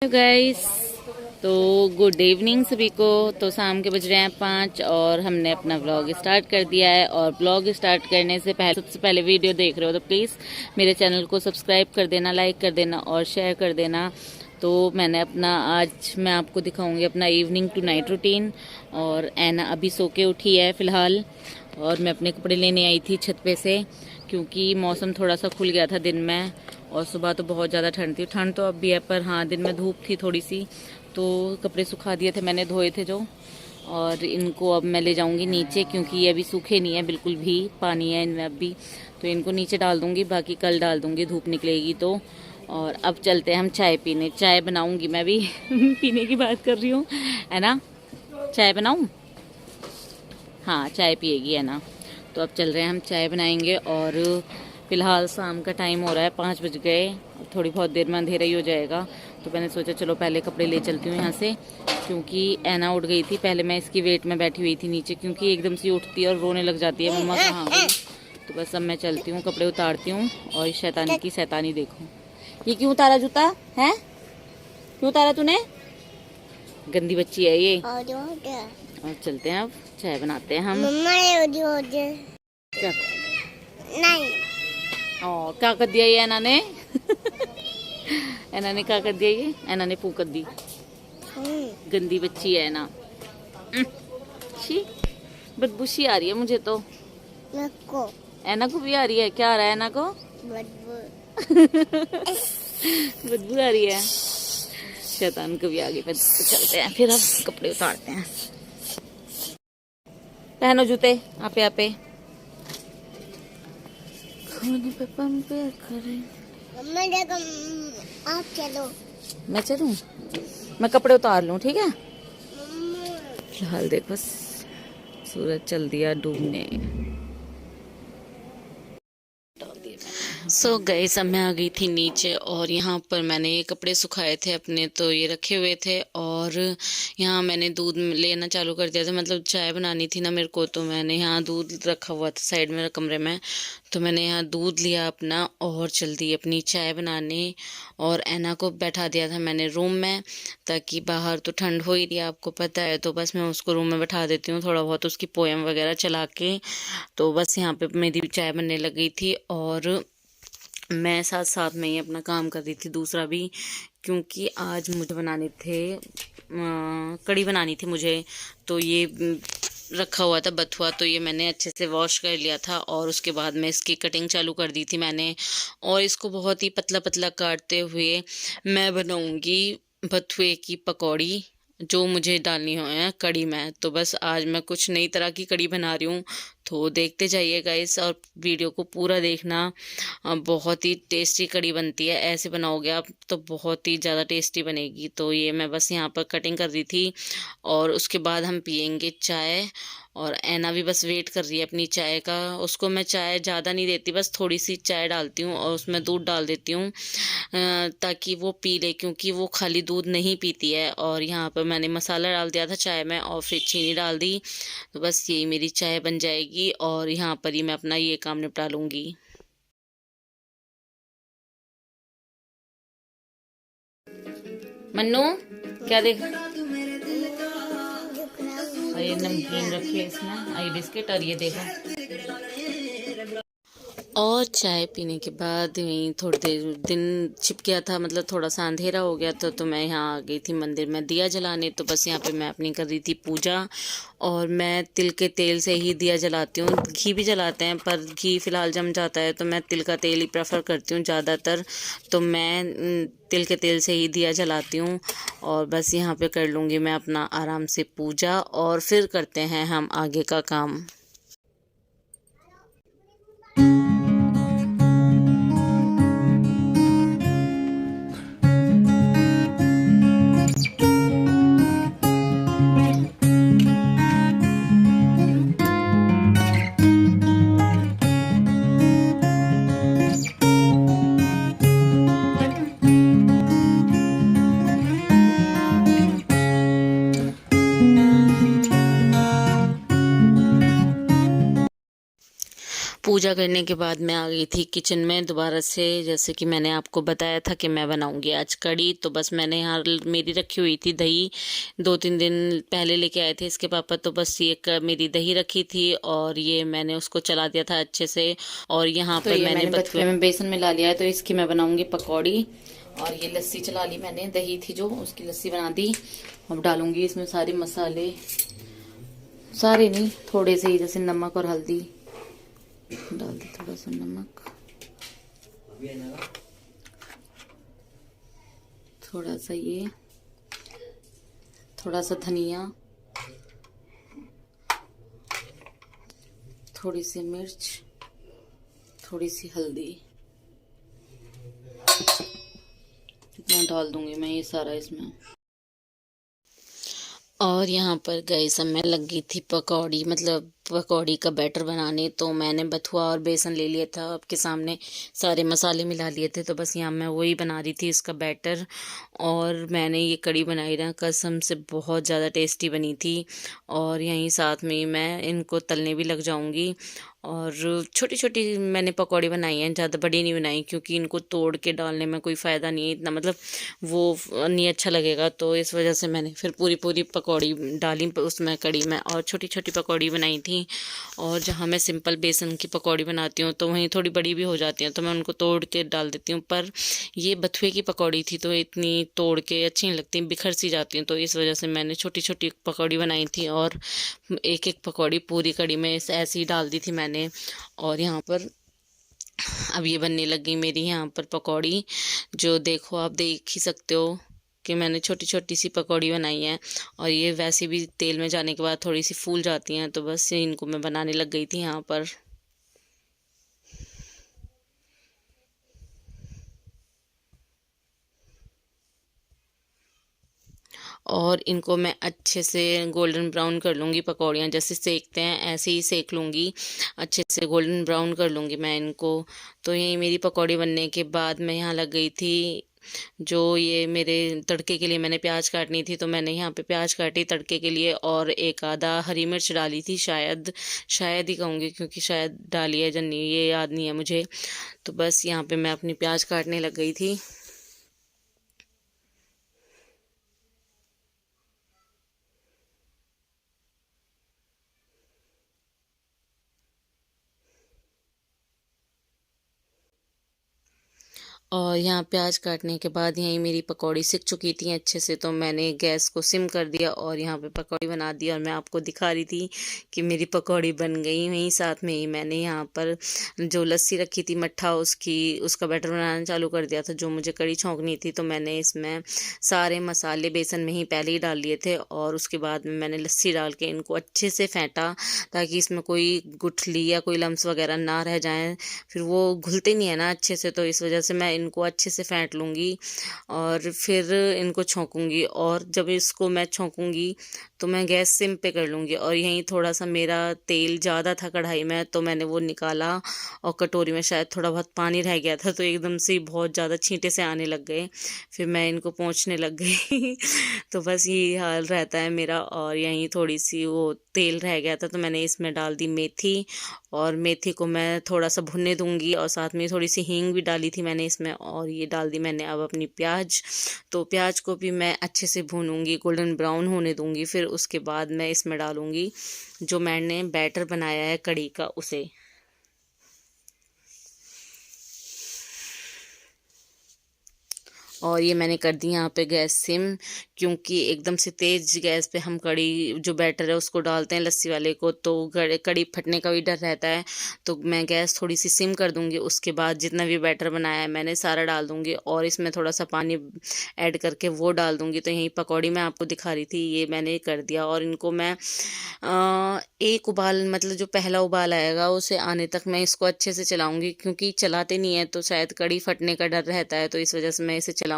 Guys, तो good evening सभी को। तो शाम के बज रहे हैं 5 और हमने अपना व्लॉग स्टार्ट कर दिया है। और व्लॉग स्टार्ट करने से पहले सबसे पहले वीडियो देख रहे हो तो प्लीज़ मेरे चैनल को सब्सक्राइब कर देना, लाइक कर देना और शेयर कर देना। तो मैंने आज मैं आपको दिखाऊंगी अपना इवनिंग टू नाइट रूटीन। और ऐना अभी सो के उठी है फ़िलहाल, और मैं अपने कपड़े लेने आई थी छत पे से, क्योंकि मौसम थोड़ा सा खुल गया था दिन में। और सुबह तो बहुत ज़्यादा ठंड थी, ठंड तो अब भी है, पर हाँ दिन में धूप थी थोड़ी सी। तो कपड़े सुखा दिए थे मैंने, धोए थे जो। और इनको अब मैं ले जाऊंगी नीचे, क्योंकि ये अभी सूखे नहीं है बिल्कुल भी, पानी है इनमें अभी। तो इनको नीचे डाल दूंगी, बाकी कल डाल दूंगी धूप निकलेगी तो। और अब चलते हैं हम चाय पीने, चाय बनाऊंगी मैं भी पीने की बात कर रही हूँ, है ना। चाय बनाऊँ? हाँ चाय पिएगी, है ना। तो अब चल रहे हैं हम, चाय बनाएंगे। और फिलहाल शाम का टाइम हो रहा है, 5 बज गए। थोड़ी बहुत देर में अंधेरा ही हो जाएगा। तो मैंने सोचा चलो पहले कपड़े ले चलती हूँ यहाँ से, क्योंकि ऐना उठ गई थी। पहले मैं इसकी वेट में बैठी हुई थी नीचे, क्योंकि एकदम से उठती है और रोने लग जाती है, मम्मा कहाँ गई। तो बस अब मैं चलती हूँ, कपड़े उतारती हूँ। और इस शैतानी की शैतानी देखो, ये क्यों उतारा जूता है, क्यों उतारा तूने? गंदी बच्ची है ये। और चलते हैं, अब चाय बनाते हैं हम। क्या नहीं क्या कर दिया ये ऐना ने ऐना ने क्या कर दिया ये? ऐना ने फूक कर दी, गंदी बच्ची है ना। छी, बदबू सी आ रही है मुझे तो। ऐना को भी आ रही है? क्या आ रहा है ऐना को? बदबू आ रही है, शैतान को भी आ गई। तो चलते हैं फिर, अब कपड़े उतारते हैं। पहनो जूते, आपे आपे खोने पे पंपे करे। आप चलो। मैं चलूं? मैं कपड़े उतार लूं, ठीक है। फिलहाल देखो सूरज चल दिया डूबने। सो गाइस, अब मैं आ गई थी नीचे, और यहाँ पर मैंने ये कपड़े सुखाए थे अपने, तो ये रखे हुए थे। और यहाँ मैंने दूध लेना चालू कर दिया था, मतलब चाय बनानी थी ना मेरे को। तो मैंने यहाँ दूध रखा हुआ था साइड में कमरे में, तो मैंने यहाँ दूध लिया अपना और चल दी अपनी चाय बनाने। और ऐना को बैठा दिया था मैंने रूम में, ताकि बाहर तो ठंड हो ही रही है आपको पता है। तो बस मैं उसको रूम में बैठा देती हूँ, थोड़ा बहुत उसकी पोएम वगैरह चला के। तो बस यहाँ पे मेरी चाय बनने लग गई थी, और मैं साथ साथ में ही अपना काम कर रही थी दूसरा भी, क्योंकि आज मुझे बनाने थे कड़ी बनानी थी मुझे। तो ये रखा हुआ था बथुआ, तो ये मैंने अच्छे से वॉश कर लिया था। और उसके बाद में इसकी कटिंग चालू कर दी थी मैंने। और इसको बहुत ही पतला पतला काटते हुए मैं बनाऊंगी बथुए की पकौड़ी, जो मुझे डालनी है कड़ी में। तो बस आज मैं कुछ नई तरह की कड़ी बना रही हूँ, तो देखते जाइएगा इस और वीडियो को पूरा देखना। बहुत ही टेस्टी कड़ी बनती है, ऐसे बनाओगे आप तो बहुत ही ज़्यादा टेस्टी बनेगी। तो ये मैं बस यहाँ पर कटिंग कर रही थी, और उसके बाद हम पियेंगे चाय। और ऐना भी बस वेट कर रही है अपनी चाय का। उसको मैं चाय ज़्यादा नहीं देती, बस थोड़ी सी चाय डालती हूँ और उसमें दूध डाल देती हूँ, ताकि वो पी ले, क्योंकि वो खाली दूध नहीं पीती है। और यहाँ पर मैंने मसाला डाल दिया था चाय में, और फिर चीनी डाल दी। तो बस यही मेरी चाय बन जाएगी, और यहाँ पर ही मैं अपना ये काम निपटा लूँगी। मन्नू क्या देख, और ये नमकीन रखी है इसमें, आई बिस्किट, और ये देखो। और चाय पीने के बाद वहीं थोड़ी देर दिन छिप गया था, मतलब थोड़ा सा अंधेरा हो गया था। तो मैं यहाँ आ गई थी मंदिर में दिया जलाने। तो बस यहाँ पे मैं अपनी कर रही थी पूजा। और मैं तिल के तेल से ही दिया जलाती हूँ, घी भी जलाते हैं, पर घी फिलहाल जम जाता है, तो मैं तिल का तेल ही प्रेफर करती हूँ ज़्यादातर। तो मैं तिल के तेल से ही दिया जलाती हूँ। और बस यहाँ पे कर लूँगी मैं अपना आराम से पूजा, और फिर करते हैं हम आगे का काम। पूजा करने के बाद मैं आ गई थी किचन में दोबारा से। जैसे कि मैंने आपको बताया था कि मैं बनाऊंगी आज कड़ी, तो बस मैंने यहाँ मेरी रखी हुई थी दही, 2-3 दिन पहले लेके आए थे इसके पापा, तो बस ये मेरी दही रखी थी और ये मैंने उसको चला दिया था अच्छे से। और यहाँ तो पर ये मैंने बथुए में बेसन मिला लिया है, तो इसकी मैं बनाऊंगी पकौड़ी। और ये लस्सी चला ली मैंने, दही थी जो, उसकी लस्सी बना दी। अब डालूंगी इसमें सारे मसाले, सारे नहीं, थोड़े से ही, जैसे नमक और हल्दी डाल दी, थोड़ा सा नमक, थोड़ा सा ये, थोड़ा सा धनिया, थोड़ी सी मिर्च, थोड़ी सी हल्दी, इतना डाल दूंगी मैं ये सारा इसमें। और यहाँ पर गैस मैं लग गई थी पकौड़ी, मतलब पकौड़ी का बैटर बनाने। तो मैंने बथुआ और बेसन ले लिया था, आपके सामने सारे मसाले मिला लिए थे, तो बस यहाँ मैं वही बना रही थी इसका बैटर। और मैंने ये कड़ी बनाई ना, कसम से बहुत ज़्यादा टेस्टी बनी थी। और यहीं साथ में ही मैं इनको तलने भी लग जाऊंगी। और छोटी छोटी मैंने पकौड़ी बनाई हैं, ज़्यादा बड़ी नहीं बनाई, क्योंकि इनको तोड़ के डालने में कोई फ़ायदा नहीं है इतना, मतलब वो नहीं अच्छा लगेगा। तो इस वजह से मैंने फिर पूरी पूरी पकौड़ी डाली उसमें कड़ी में, और छोटी छोटी पकौड़ी बनाई थी। और जहाँ मैं सिंपल बेसन की पकौड़ी बनाती हूँ तो वहीं थोड़ी बड़ी भी हो जाती हैं, तो मैं उनको तोड़ के डाल देती हूँ। पर ये बथुए की पकौड़ी थी तो इतनी तोड़ के अच्छी नहीं लगती, बिखर सी जाती हैं, तो इस वजह से मैंने छोटी छोटी पकौड़ी बनाई थी। और एक एक पकौड़ी पूरी कड़ी में ऐसे ही डाल दी थी मैंने। और यहाँ पर अब ये बनने लग गई मेरी यहाँ पर पकौड़ी, जो देखो आप देख ही सकते हो कि मैंने छोटी छोटी सी पकौड़ी बनाई है। और ये वैसे भी तेल में जाने के बाद थोड़ी सी फूल जाती हैं, तो बस इनको मैं बनाने लग गई थी यहाँ पर। और इनको मैं अच्छे से गोल्डन ब्राउन कर लूँगी, पकौड़ियाँ जैसे सेकते हैं ऐसे ही सेक लूँगी, अच्छे से गोल्डन ब्राउन कर लूँगी मैं इनको। तो यही मेरी पकौड़ी बनने के बाद मैं यहाँ लग गई थी, जो ये मेरे तड़के के लिए मैंने प्याज काटनी थी, तो मैंने यहाँ पे प्याज काटी तड़के के लिए। और एक आधा हरी मिर्च डाली थी, शायद शायद ही कहूँगी, क्योंकि शायद डाली है जन्नी, ये याद नहीं है मुझे। तो बस यहाँ पे मैं अपनी प्याज काटने लग गई थी। और यहाँ प्याज काटने के बाद यहीं मेरी पकौड़ी सिक चुकी थी अच्छे से, तो मैंने गैस को सिम कर दिया और यहाँ पे पकौड़ी बना दी। और मैं आपको दिखा रही थी कि मेरी पकौड़ी बन गई। वहीं साथ में ही मैंने यहाँ पर जो लस्सी रखी थी मट्ठा, उसका बैटर बनाना चालू कर दिया था, जो मुझे कड़ी छौंकनी थी। तो मैंने इसमें सारे मसाले बेसन में ही पहले ही डाल लिए थे, और उसके बाद में मैंने लस्सी डाल के इनको अच्छे से फेंटा, ताकि इसमें कोई गुठली या कोई लम्स वगैरह ना रह जाएँ, फिर वो घुलते नहीं है ना अच्छे से। तो इस वजह से मैं इनको अच्छे से फेंट लूँगी और फिर इनको छौंकूँगी। और जब इसको मैं छौंकूँगी तो मैं गैस सिम पे कर लूँगी। और यहीं थोड़ा सा मेरा तेल ज़्यादा था कढ़ाई में, तो मैंने वो निकाला, और कटोरी में शायद थोड़ा बहुत पानी रह गया था, तो एकदम से बहुत ज़्यादा छींटे से आने लग गए। फिर मैं इनको पोंछने लग गई तो बस यही हाल रहता है मेरा। और यहीं थोड़ी सी वो तेल रह गया था, तो मैंने इसमें डाल दी मेथी, और मेथी को मैं थोड़ा सा भुनने दूंगी, और साथ में थोड़ी सी हींग भी डाली थी मैंने इसमें। और ये डाल दी मैंने अब अपनी प्याज, तो प्याज को भी मैं अच्छे से भूनूंगी, गोल्डन ब्राउन होने दूंगी। फिर उसके बाद मैं इसमें डालूंगी जो मैंने बैटर बनाया है कड़ी का, उसे। और ये मैंने कर दी यहाँ पे गैस सिम, क्योंकि एकदम से तेज़ गैस पे हम कड़ी जो बैटर है उसको डालते हैं लस्सी वाले को, तो कड़ी फटने का भी डर रहता है। तो मैं गैस थोड़ी सी सिम कर दूंगी, उसके बाद जितना भी बैटर बनाया है मैंने सारा डाल दूंगी, और इसमें थोड़ा सा पानी ऐड करके वो डाल दूंगी। तो यही पकौड़ी मैं आपको दिखा रही थी, ये मैंने कर दिया। और इनको मैं एक उबाल, मतलब जो पहला उबाल आएगा उसे आने तक मैं इसको अच्छे से चलाऊंगी, क्योंकि चलाते नहीं है तो शायद कड़ी फटने का डर रहता है, तो इस वजह से मैं इसे चलाऊंगी।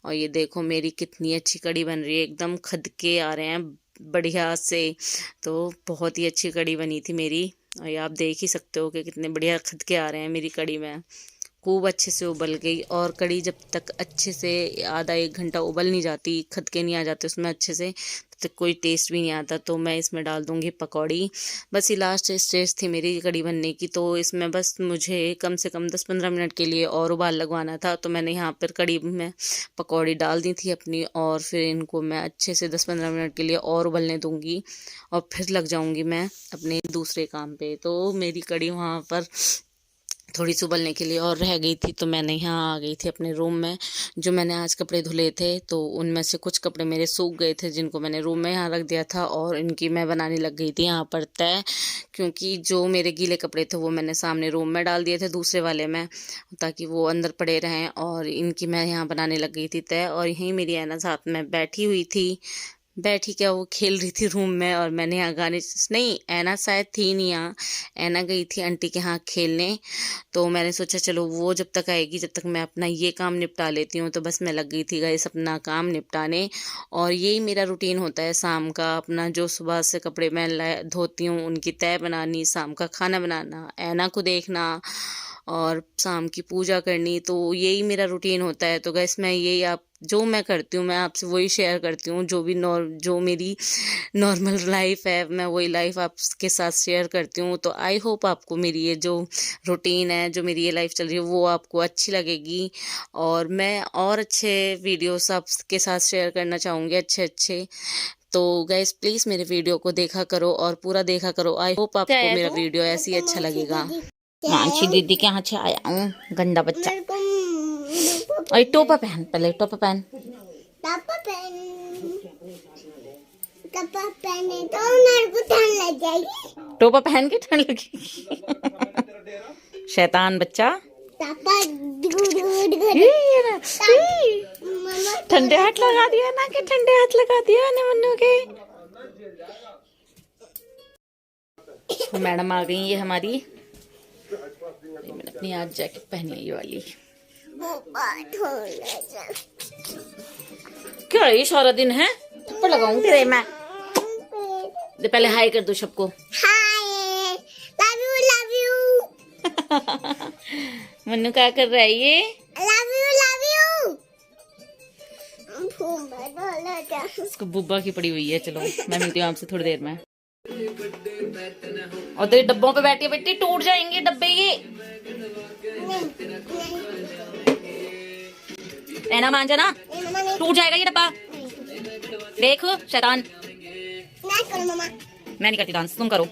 और ये देखो मेरी कितनी अच्छी कड़ी बन रही है, एकदम खदके आ रहे हैं बढ़िया से। तो बहुत ही अच्छी कड़ी बनी थी मेरी, और ये आप देख ही सकते हो कि कितने बढ़िया खदके आ रहे हैं मेरी कड़ी में। खूब अच्छे से उबल गई। और कड़ी जब तक अच्छे से आधा 1 घंटा उबल नहीं जाती, खदके नहीं आ जाते उसमें अच्छे से, तब तक कोई टेस्ट भी नहीं आता। तो मैं इसमें डाल दूँगी पकौड़ी। बस ये लास्ट स्टेज थी मेरी कड़ी बनने की। तो इसमें बस मुझे कम से कम 10-15 मिनट के लिए और उबाल लगवाना था। तो मैंने यहाँ पर कड़ी में पकौड़ी डाल दी थी अपनी, और फिर इनको मैं अच्छे से 10-15 मिनट के लिए और उबलने दूँगी, और फिर लग जाऊँगी मैं अपने दूसरे काम पे। तो मेरी कड़ी वहाँ पर थोड़ी सी उबलने के लिए और रह गई थी। तो मैंने यहाँ आ गई थी अपने रूम में। जो मैंने आज कपड़े धुले थे, तो उनमें से कुछ कपड़े मेरे सूख गए थे, जिनको मैंने रूम में यहाँ रख दिया था, और इनकी मैं बनाने लग गई थी यहाँ पर तय। क्योंकि जो मेरे गीले कपड़े थे वो मैंने सामने रूम में डाल दिए थे दूसरे वाले में, ताकि वो अंदर पड़े रहें, और इनकी मैं यहाँ बनाने लग गई थी तय। और यहीं मेरी ऐना साथ में बैठी हुई थी। बैठी क्या, वो खेल रही थी रूम में, और मैंने यहाँ गाने, नहीं ऐना शायद थी नहीं यहाँ, ऐना गई थी आंटी के यहाँ खेलने। तो मैंने सोचा चलो वो जब तक आएगी, जब तक मैं अपना ये काम निपटा लेती हूँ। तो बस मैं लग गई थी गाइस अपना काम निपटाने। और यही मेरा रूटीन होता है शाम का, अपना जो सुबह से कपड़े मैं धोती हूँ उनकी तय बनानी, शाम का खाना बनाना, ऐना को देखना, और शाम की पूजा करनी। तो यही मेरा रूटीन होता है। तो गैस मैं यही आप जो मैं करती हूँ मैं आपसे वही शेयर करती हूँ। जो मेरी नॉर्मल लाइफ है, मैं वही लाइफ आपके साथ शेयर करती हूँ। तो आई होप आपको मेरी ये जो रूटीन है, जो मेरी ये लाइफ चल रही है, वो आपको अच्छी लगेगी। और मैं और अच्छे वीडियोस आपके साथ शेयर करना चाहूँगी, अच्छे अच्छे। तो गाइस प्लीज़ मेरे वीडियो को देखा करो और पूरा देखा करो। आई होप आपको मेरा वीडियो ऐसे ही अच्छा लगेगा। मानसी दीदी के यहाँ से आया हूँ, गंदा बच्चा। और टोपा पहन, पहले टोपा पहन। पहने तो मेरे को ठंड लग जाएगी। टोपा पहन के ठंड लगेगी। शैतान बच्चा। ठंडे हाथ लगा दिया ना, कि ठंडे हाथ लगा दिया ना मन्नू के। मैडम आ गई ये हमारी। मैंने अपनी आज जैकेट पहनी है ये वाली। क्या ये सारा दिन है, थप्पड़ लगाऊंगी तेरे मैं। पहले हाय कर दो सबको। हाय, लव यू। मन्नू क्या कर रहा है ये? Love you. इसको बुब्बा की पड़ी हुई है। चलो मैं मिलती हूँ आपसे थोड़ी देर में। और तेरे डब्बों पे बैठी बेटी, टूट जाएंगे डब्बे ये। रहना मान जाना, टूट जाएगा ये डब्बा। देखो शैतान। मैं नहीं करती डांस, तुम करो।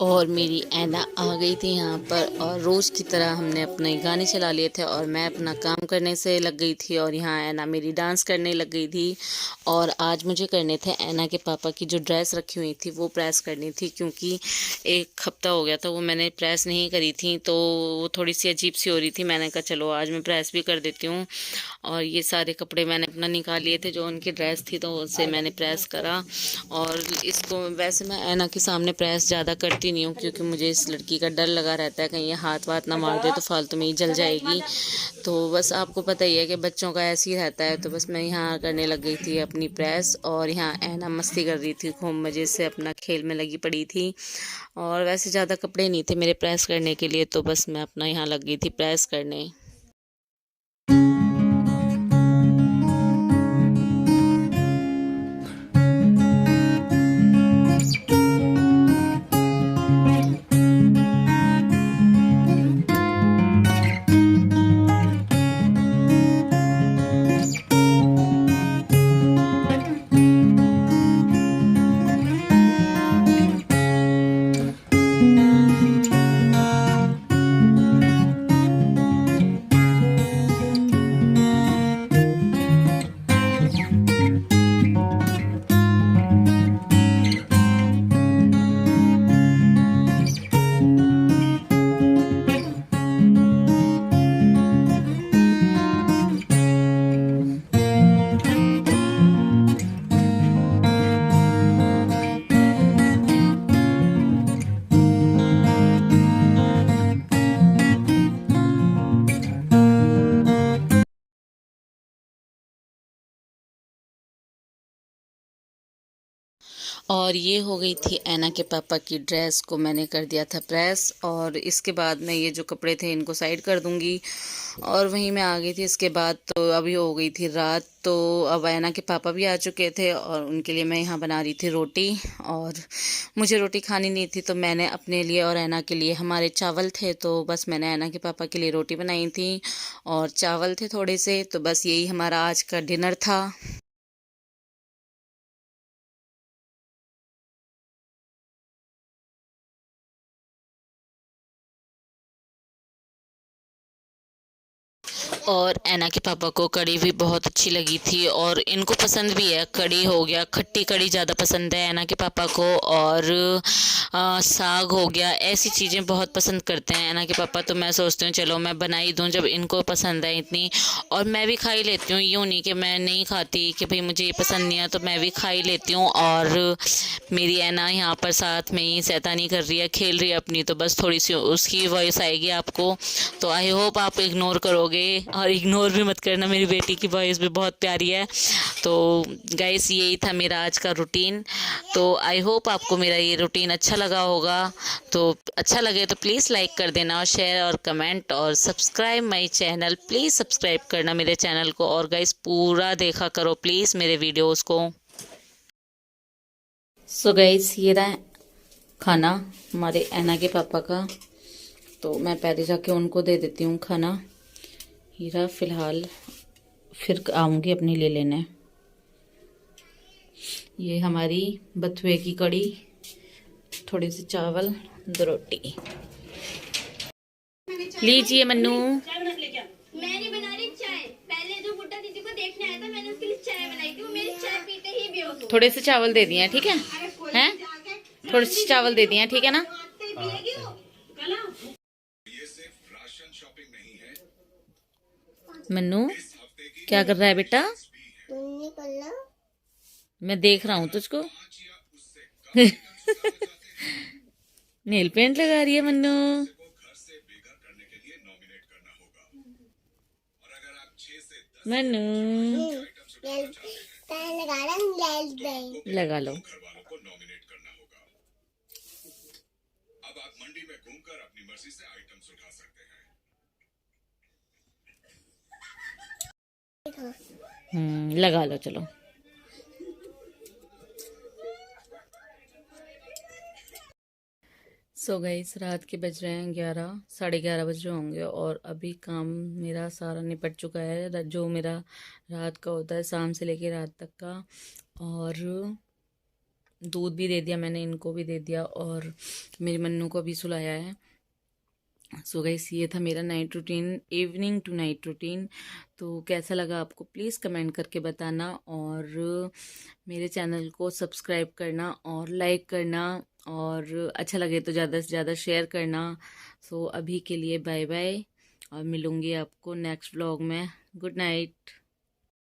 और मेरी ऐना आ गई थी यहाँ पर, और रोज़ की तरह हमने अपने गाने चला लिए थे, और मैं अपना काम करने से लग गई थी, और यहाँ ऐना मेरी डांस करने लग गई थी। और आज मुझे करने थे ऐना के पापा की जो ड्रेस रखी हुई थी वो प्रेस करनी थी, क्योंकि 1 हफ्ता हो गया था वो मैंने प्रेस नहीं करी थी, तो वो थोड़ी सी अजीब सी हो रही थी। मैंने कहा चलो आज मैं प्रेस भी कर देती हूँ। और ये सारे कपड़े मैंने अपना निकाल लिए थे जो उनकी ड्रेस थी, तो उससे मैंने प्रेस करा। और इसको वैसे मैं ऐना के सामने प्रेस ज़्यादा करती नहीं हूँ, क्योंकि मुझे इस लड़की का डर लगा रहता है कहीं ये हाथ वाथ ना मार दे तो फालतू में ही जल जाएगी। तो बस आपको पता ही है कि बच्चों का ऐसे ही रहता है। तो बस मैं यहाँ करने लग गई थी अपनी प्रेस, और यहाँ ऐना मस्ती कर रही थी, खूब मज़े से अपना खेल में लगी पड़ी थी। और वैसे ज़्यादा कपड़े नहीं थे मेरे प्रेस करने के लिए, तो बस मैं अपना यहाँ लग गई थी प्रेस करने। और ये हो गई थी ऐना के पापा की ड्रेस को मैंने कर दिया था प्रेस, और इसके बाद मैं ये जो कपड़े थे इनको साइड कर दूंगी और वहीं मैं आ गई थी। इसके बाद तो अभी हो गई थी रात, तो अब ऐना के पापा भी आ चुके थे और उनके लिए मैं यहाँ बना रही थी रोटी। और मुझे रोटी खानी नहीं थी तो मैंने अपने लिए और ऐना के लिए, हमारे चावल थे तो बस मैंने ऐना के पापा के लिए रोटी बनाई थी और चावल थे थोड़े से, तो बस यही हमारा आज का डिनर था। और ऐना के पापा को कड़ी भी बहुत अच्छी लगी थी और इनको पसंद भी है। कड़ी हो गया, खट्टी कड़ी ज़्यादा पसंद है ऐना के पापा को, और साग हो गया, ऐसी चीज़ें बहुत पसंद करते हैं ऐना के पापा। तो मैं सोचती हूँ चलो मैं बना ही दूँ जब इनको पसंद है इतनी, और मैं भी खा ही लेती हूँ। यूँ नहीं कि मैं नहीं खाती कि भाई मुझे ये पसंद नहीं है, तो मैं भी खा ही लेती हूँ। और मेरी ऐना यहाँ पर साथ में ही शैतानी कर रही है, खेल रही है अपनी, तो बस थोड़ी सी उसकी वॉइस आएगी आपको, तो आई होप आप इग्नोर करोगे। और इग्नोर भी मत करना, मेरी बेटी की वॉइस भी बहुत प्यारी है। तो गाइस यही था मेरा आज का रूटीन। तो आई होप आपको मेरा ये रूटीन अच्छा लगा होगा। तो अच्छा लगे तो प्लीज़ लाइक कर देना और शेयर और कमेंट और subscribe my channel. Please subscribe करना मेरे चैनल को, और गाइस पूरा देखा करो प्लीज़ मेरे वीडियोज़ को। सो गाइस ये रहा खाना हमारे ऐना के पापा का, तो मैं पहले जाके उनको दे देती हूँ खाना। हीरा फ़िलहाल फिर आऊँगी अपने लिए लेने। ये हमारी बथुए की कड़ी, थोड़े से चावल, 2 रोटी। लीजिए मन्नू। मैंने बना रही चाय। पहले जो बुड्ढा दीदी को देखने आया था मैंने उसके लिए चाय बनाई थी, वो मेरी चाय पीते ही बेहोश हो। थोड़े से चावल दे दिए हैं, ठीक है? हैं? थोड़े से चावल दे दिए हैं, ठीक है ना? मन्नू क्या कर रहा है बेटा? मैं देख रहा हूँ तुझको। नेल पेंट लगा रही है मन्नू। मन्नू लगा लो। लगा लो चलो। सो गाइस रात के बज रहे हैं 11, 11:30 बज रहे होंगे, और अभी काम मेरा सारा निपट चुका है जो मेरा रात का होता है, शाम से लेके रात तक का। और दूध भी दे दिया मैंने, इनको भी दे दिया, और मेरी मन्नू को भी सुलाया है। सो गाइस ये था मेरा night routine, evening to night routine. तो कैसा लगा आपको प्लीज़ कमेंट करके बताना, और मेरे चैनल को सब्सक्राइब करना और लाइक करना, और अच्छा लगे तो ज़्यादा से ज़्यादा शेयर करना। सो अभी के लिए बाय बाय, और मिलूँगी आपको नेक्स्ट व्लॉग में। Good night.